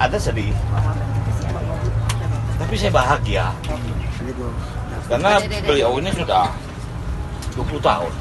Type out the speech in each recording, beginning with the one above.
Ada sedih, tapi saya bahagia karena beliau ini sudah 20 tahun.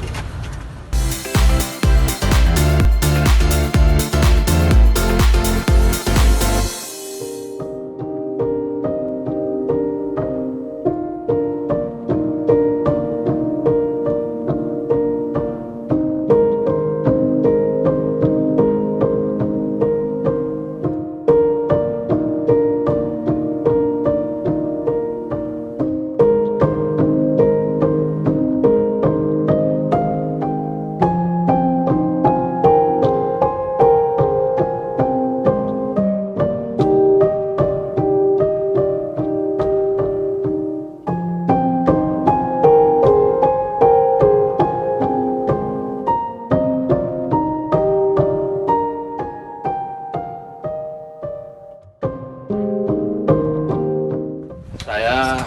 Saya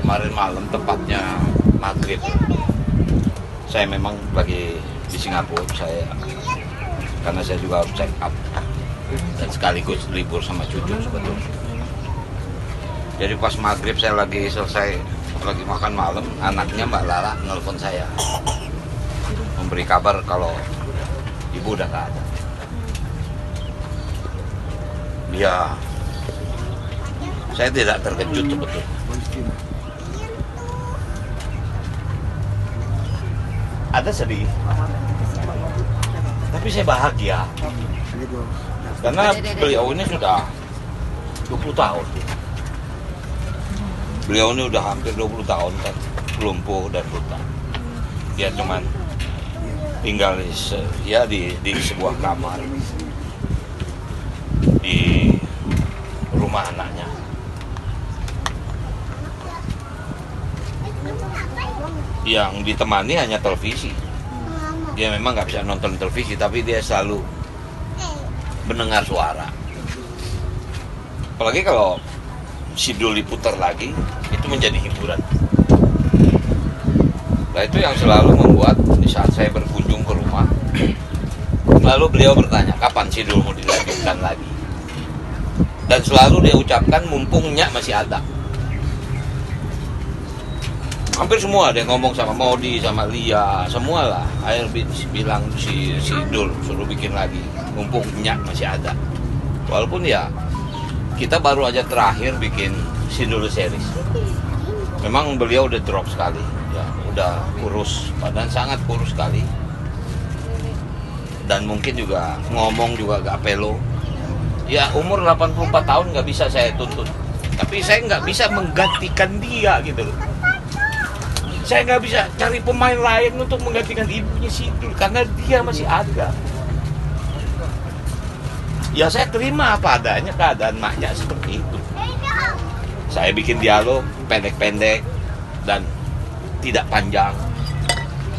kemarin malam, tepatnya maghrib, saya memang lagi di Singapura, karena saya juga harus check up dan sekaligus libur sama cucu sebetulnya. Jadi pas maghrib saya lagi makan malam, anaknya Mbak Lala nelfon saya memberi kabar kalau ibu udah gak ada. Saya tidak terkejut sebetulnya. Ada sedih, tapi saya bahagia karena beliau ini sudah 20 tahun. Beliau ini udah hampir 20 tahun kan, lumpuh dan buta. Dia cuman tinggal di sebuah kamar di rumah anaknya. Yang ditemani hanya televisi. Dia memang nggak bisa nonton televisi, tapi dia selalu mendengar suara. Apalagi kalau sidul diputar lagi, itu menjadi hiburan. Nah, itu yang selalu membuat di saat saya berkunjung ke rumah, lalu beliau bertanya, kapan sidul mau dilanjutkan lagi? Dan selalu dia ucapkan, mumpungnya masih ada. Hampir semua dia ngomong sama Modi, sama Lia, semua lah. Akhirnya bilang si Dul suruh bikin lagi, mumpung minyak masih ada. Walaupun ya kita baru aja terakhir bikin si Dul series. Memang beliau udah drop sekali, ya udah kurus, badan sangat kurus sekali. Dan mungkin juga ngomong juga gak pelo. Ya umur 84 tahun nggak bisa saya tuntut, tapi saya nggak bisa menggantikan dia gitu loh. Saya nggak bisa cari pemain lain untuk menggantikan ibunya Sidul karena dia masih ada. Ya saya terima apa adanya, keadaan maknya seperti itu. Saya bikin dialog pendek-pendek dan tidak panjang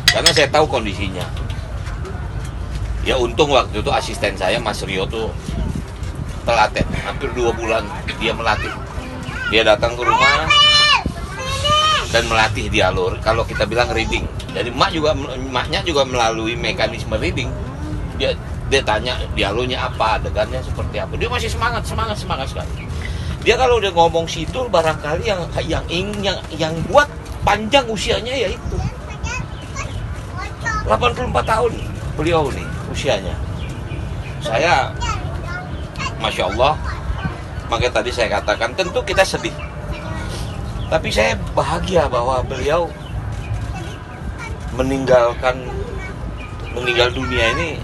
karena saya tahu kondisinya. Ya untung waktu itu asisten saya Mas Rio tuh telaten, hampir 2 bulan dia melatih. Dia datang ke rumah dan melatih dialog, kalau kita bilang reading. Jadi maknya juga melalui mekanisme reading. Dia tanya dialognya apa, adegannya seperti apa. Dia masih semangat sekali. Dia kalau udah ngomong situ barangkali yang buat panjang usianya ya itu. 84 tahun beliau nih usianya. Saya Masya Allah, makanya tadi saya katakan tentu kita sedih. Tapi saya bahagia bahwa beliau meninggal dunia ini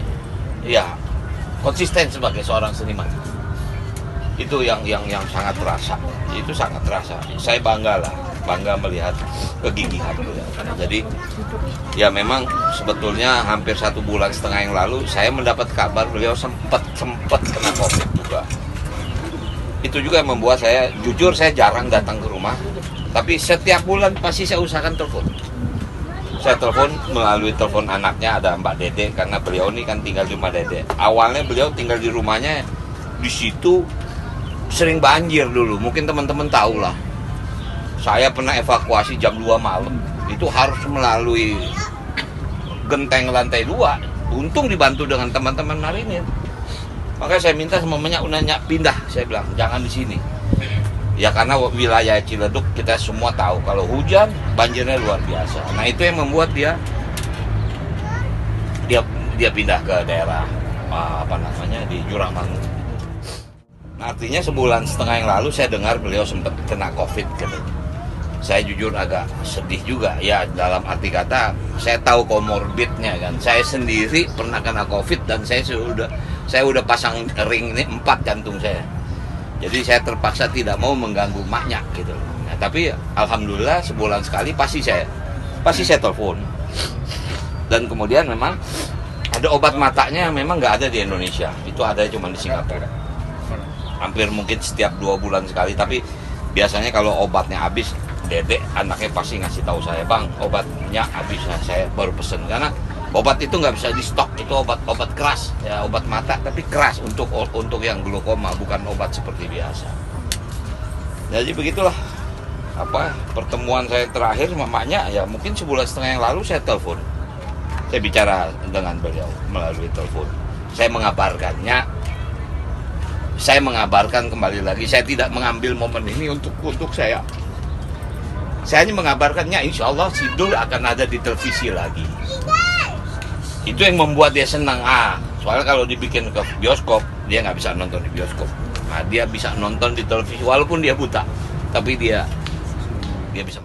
ya konsisten sebagai seorang seniman. Itu yang sangat terasa. Itu sangat terasa. Saya bangga melihat kegigihan beliau. Jadi ya memang sebetulnya hampir 1,5 bulan yang lalu saya mendapat kabar beliau sempat kena COVID juga. Itu juga yang membuat saya, jujur saya jarang datang ke rumah, tapi setiap bulan pasti saya usahakan telepon. Saya telepon melalui telepon anaknya, ada Mbak Dede, karena beliau ini kan tinggal di rumah Dede. Awalnya beliau tinggal di rumahnya, di situ sering banjir dulu, mungkin teman-teman tahu lah. Saya pernah evakuasi jam 2 malam, itu harus melalui genteng lantai 2. Untung dibantu dengan teman-teman marinir. Makanya saya minta sama Nyak pindah, saya bilang jangan di sini. Ya karena wilayah Ciledug kita semua tahu kalau hujan banjirnya luar biasa. Nah itu yang membuat dia pindah ke daerah di Jurangmangu. Nah, artinya sebulan setengah yang lalu saya dengar beliau sempat kena COVID gitu. Saya jujur agak sedih juga ya, dalam arti kata saya tahu komorbidnya kan. Saya sendiri pernah kena COVID dan saya udah pasang ring ini 4 jantung saya. Jadi saya terpaksa tidak mau mengganggu maknya gitu. Nah, tapi alhamdulillah sebulan sekali pasti saya telepon. Dan kemudian memang ada obat matanya yang memang nggak ada di Indonesia. Itu ada cuma di Singapura. Hampir mungkin setiap 2 bulan sekali. Tapi biasanya kalau obatnya habis, dedek anaknya pasti ngasih tahu saya, bang obatnya habis. Nah, saya baru pesen karena obat itu nggak bisa di stok, itu obat keras ya, obat mata tapi keras untuk yang glaukoma, bukan obat seperti biasa. Jadi begitulah pertemuan saya terakhir mamanya ya, mungkin sebulan setengah yang lalu saya telepon, saya bicara dengan beliau melalui telepon, saya mengabarkan kembali lagi, saya tidak mengambil momen ini untuk saya hanya mengabarkannya insya Allah Sidul akan ada di televisi lagi. Itu yang membuat dia senang. Soalnya kalau dibikin ke bioskop, dia nggak bisa nonton di bioskop. Nah, dia bisa nonton di televisi walaupun dia buta, tapi dia bisa